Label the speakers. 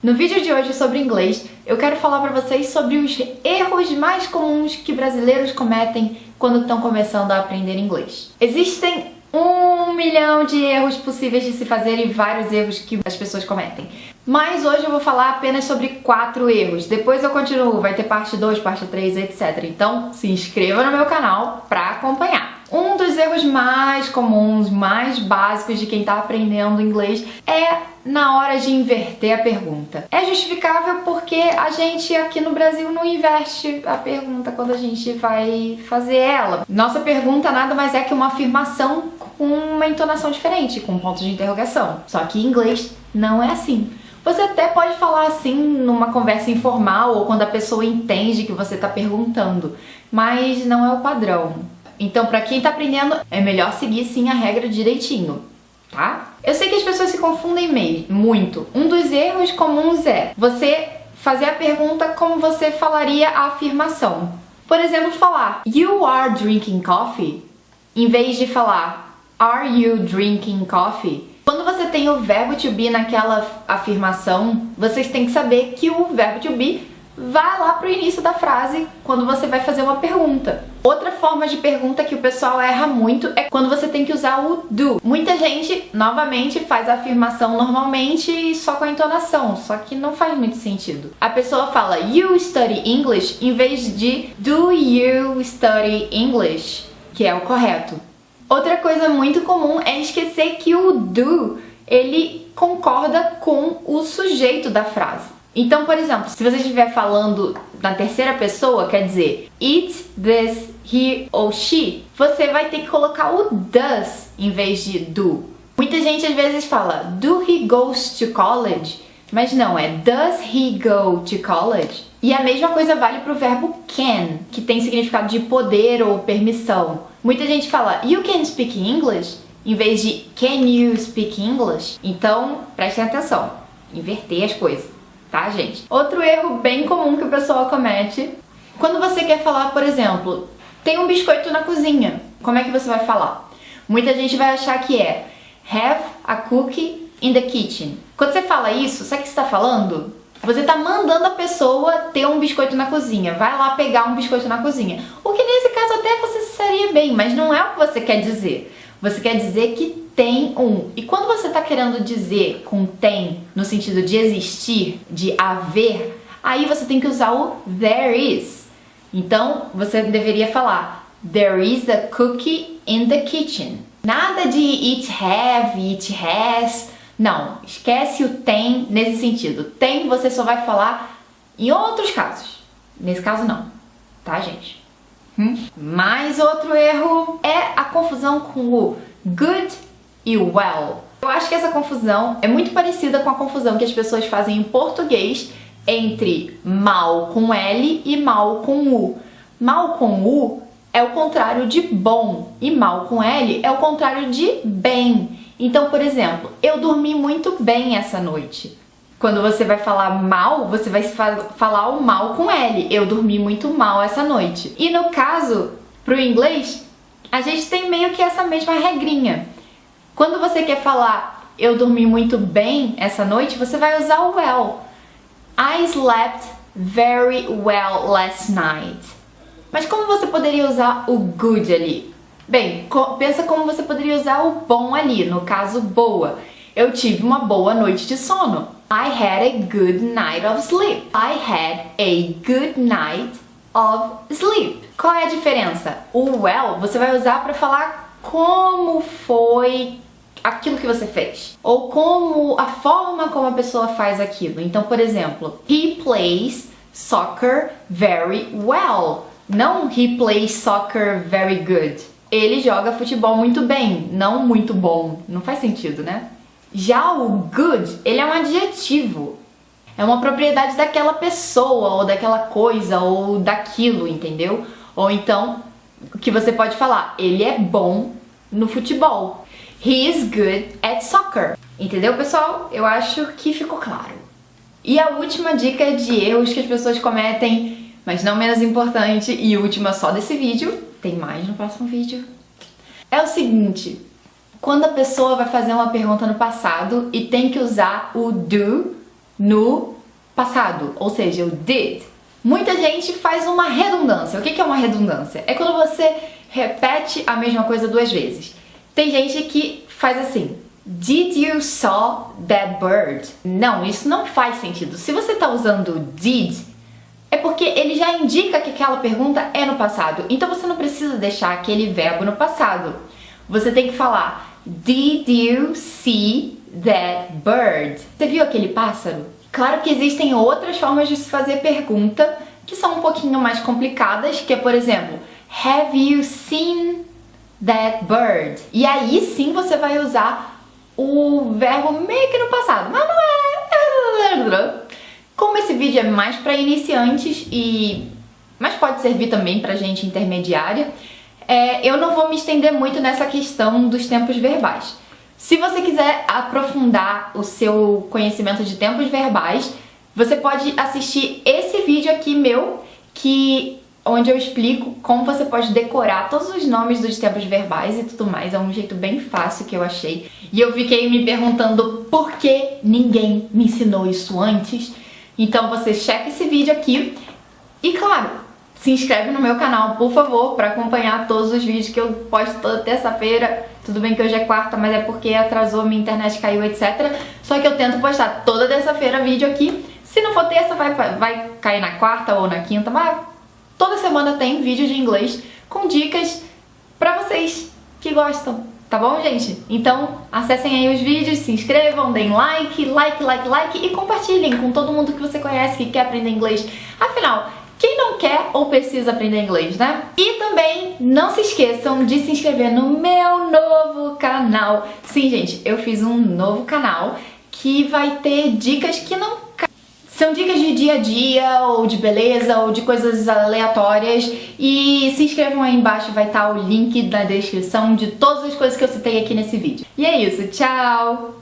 Speaker 1: No vídeo de hoje sobre inglês, eu quero falar para vocês sobre os erros mais comuns que brasileiros cometem quando estão começando a aprender inglês. Existem 1 milhão de erros possíveis de se fazer e vários erros que as pessoas cometem. Mas hoje eu vou falar apenas sobre 4 erros. Depois eu continuo, vai ter parte 2, parte 3, etc. Então se inscreva no meu canal para acompanhar. Um dos erros mais comuns, mais básicos de quem está aprendendo inglês é na hora de inverter a pergunta. É justificável porque a gente aqui no Brasil não inverte a pergunta quando a gente vai fazer ela. Nossa pergunta nada mais é que uma afirmação com uma entonação diferente, com um ponto de interrogação. Só que em inglês não é assim. Você até pode falar assim numa conversa informal ou quando a pessoa entende que você está perguntando, mas não é o padrão. Então, pra quem tá aprendendo, é melhor seguir sim a regra direitinho, tá? Eu sei que as pessoas se confundem muito. Um dos erros comuns é você fazer a pergunta como você falaria a afirmação. Por exemplo, falar You are drinking coffee? Em vez de falar Are you drinking coffee? Quando você tem o verbo to be naquela afirmação, vocês têm que saber que o verbo to be vai lá pro início da frase quando você vai fazer uma pergunta. Outra forma de pergunta que o pessoal erra muito é quando você tem que usar o do. Muita gente, novamente, faz a afirmação normalmente e só com a entonação, só que não faz muito sentido. A pessoa fala You study English em vez de Do you study English, que é o correto. Outra coisa muito comum é esquecer que o do, ele concorda com o sujeito da frase. Então, por exemplo, se você estiver falando na terceira pessoa, quer dizer it, this, he ou she, você vai ter que colocar o does em vez de do. Muita gente às vezes fala do he goes to college, mas não, é does he go to college? E a mesma coisa vale para o verbo can, que tem significado de poder ou permissão. Muita gente fala you can speak English em vez de can you speak English? Então, prestem atenção, inverter as coisas. Tá, gente? Outro erro bem comum que o pessoal comete, quando você quer falar, por exemplo, tem um biscoito na cozinha, como é que você vai falar? Muita gente vai achar que é have a cookie in the kitchen. Quando você fala isso, sabe o que você está falando? Você está mandando a pessoa ter um biscoito na cozinha, vai lá pegar um biscoito na cozinha. O que nesse caso até você sairia bem, mas não é o que você quer dizer. Você quer dizer que tem um. E quando você está querendo dizer com tem, no sentido de existir, de haver, aí você tem que usar o there is. Então, você deveria falar There is a cookie in the kitchen. Nada de it have, it has. Não, esquece o tem nesse sentido. Tem você só vai falar em outros casos. Nesse caso não, tá, gente? Mais outro erro é a confusão com o good e o well. Eu acho que essa confusão é muito parecida com a confusão que as pessoas fazem em português entre mal com L e mal com U. Mal com U é o contrário de bom e mal com L é o contrário de bem. Então, por exemplo, eu dormi muito bem essa noite. Quando você vai falar mal, você vai falar o mal com L. Eu dormi muito mal essa noite. E no caso, pro inglês, a gente tem meio que essa mesma regrinha. Quando você quer falar eu dormi muito bem essa noite, você vai usar o well. I slept very well last night. Mas como você poderia usar o good ali? Bem, pensa como você poderia usar o bom ali, no caso boa. Eu tive uma boa noite de sono. I had a good night of sleep. I had a good night of sleep. Qual é a diferença? O well você vai usar para falar como foi aquilo que você fez. Ou como a forma como a pessoa faz aquilo. Então, por exemplo, he plays soccer very well. Não he plays soccer very good. Ele joga futebol muito bem, não muito bom. Não faz sentido, né? Já o good, ele é um adjetivo. É uma propriedade daquela pessoa, ou daquela coisa, ou daquilo, entendeu? Ou então, o que você pode falar, ele é bom no futebol. He is good at soccer. Entendeu, pessoal? Eu acho que ficou claro. E a última dica de erros que as pessoas cometem, mas não menos importante, e última só desse vídeo, tem mais no próximo vídeo, é o seguinte: quando a pessoa vai fazer uma pergunta no passado e tem que usar o do no passado, ou seja, o did. Muita gente faz uma redundância. O que é uma redundância? É quando você repete a mesma coisa duas vezes. Tem gente que faz assim: Did you saw that bird? Não, isso não faz sentido. Se você está usando did, é porque ele já indica que aquela pergunta é no passado. Então você não precisa deixar aquele verbo no passado. Você tem que falar Did you see that bird? Você viu aquele pássaro? Claro que existem outras formas de se fazer pergunta que são um pouquinho mais complicadas, que é, por exemplo, Have you seen that bird? E aí sim você vai usar o verbo meio que no passado, mas não é. Como esse vídeo é mais para iniciantes mas pode servir também para gente intermediária, eu não vou me estender muito nessa questão dos tempos verbais. Se você quiser aprofundar o seu conhecimento de tempos verbais, você pode assistir esse vídeo aqui meu, onde eu explico como você pode decorar todos os nomes dos tempos verbais e tudo mais. É um jeito bem fácil que eu achei. E eu fiquei me perguntando por que ninguém me ensinou isso antes. Então você checa esse vídeo aqui e, claro, se inscreve no meu canal, por favor, para acompanhar todos os vídeos que eu posto toda terça-feira. Tudo bem que hoje é quarta, mas é porque atrasou, minha internet caiu, etc. Só que eu tento postar toda terça-feira vídeo aqui. Se não for terça, vai cair na quarta ou na quinta, mas toda semana tem vídeo de inglês com dicas pra vocês que gostam, tá bom, gente? Então, acessem aí os vídeos, se inscrevam, deem like e compartilhem com todo mundo que você conhece que quer aprender inglês. Afinal, quem não quer ou precisa aprender inglês, né? E também não se esqueçam de se inscrever no meu novo canal. Sim, gente, eu fiz um novo canal que vai ter dicas que não... São dicas de dia a dia, ou de beleza, ou de coisas aleatórias. E se inscrevam aí embaixo, vai estar o link na descrição de todas as coisas que eu citei aqui nesse vídeo. E é isso, tchau!